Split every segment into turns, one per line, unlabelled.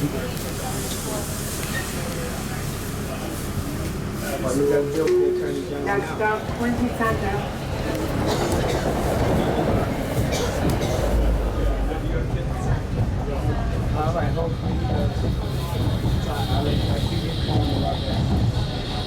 Oh, you got Joe, the Attorney General
That's
now.
the Quincy Center.
All right, hopefully he does. I'll let you get home about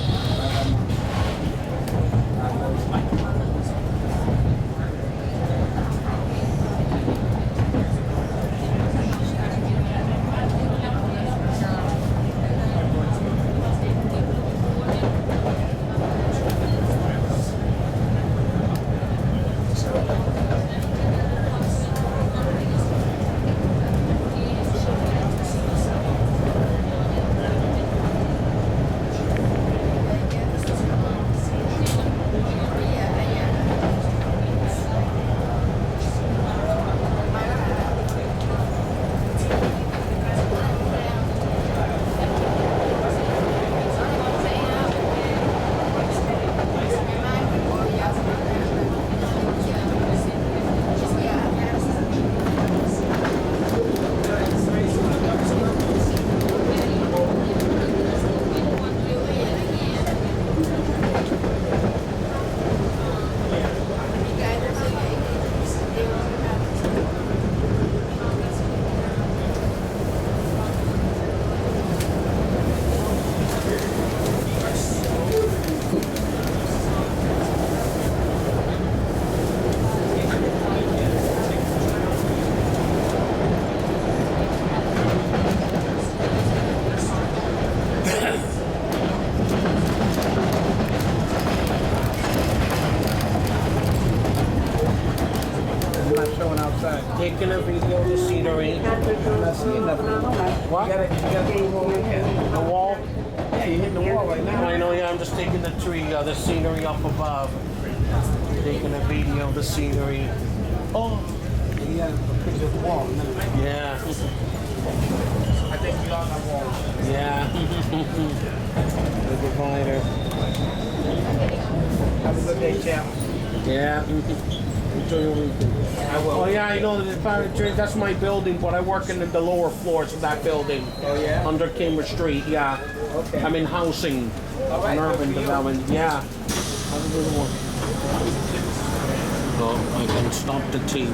Taking a video of the scenery.
I'm not seeing nothing.
What?
You gotta go over here.
The wall?
Yeah, you're hitting the wall right now.
I know, yeah, I'm just taking the tree, the scenery up above. Taking a video of the scenery. Oh,
You got a picture of the wall.
yeah.
I think we all got walls.
Yeah. The divider.
Have a good day, champ.
Yeah. Enjoy your weekend.
I will.
Oh yeah, I know the divider tree, that's my building, but I work in the lower floors of that building.
Oh, yeah?
Under Cambridge Street, yeah.
Okay.
I'm in housing.
All right,
An
good
urban
for you.
development, yeah. Have a good one. So I can stop the tape.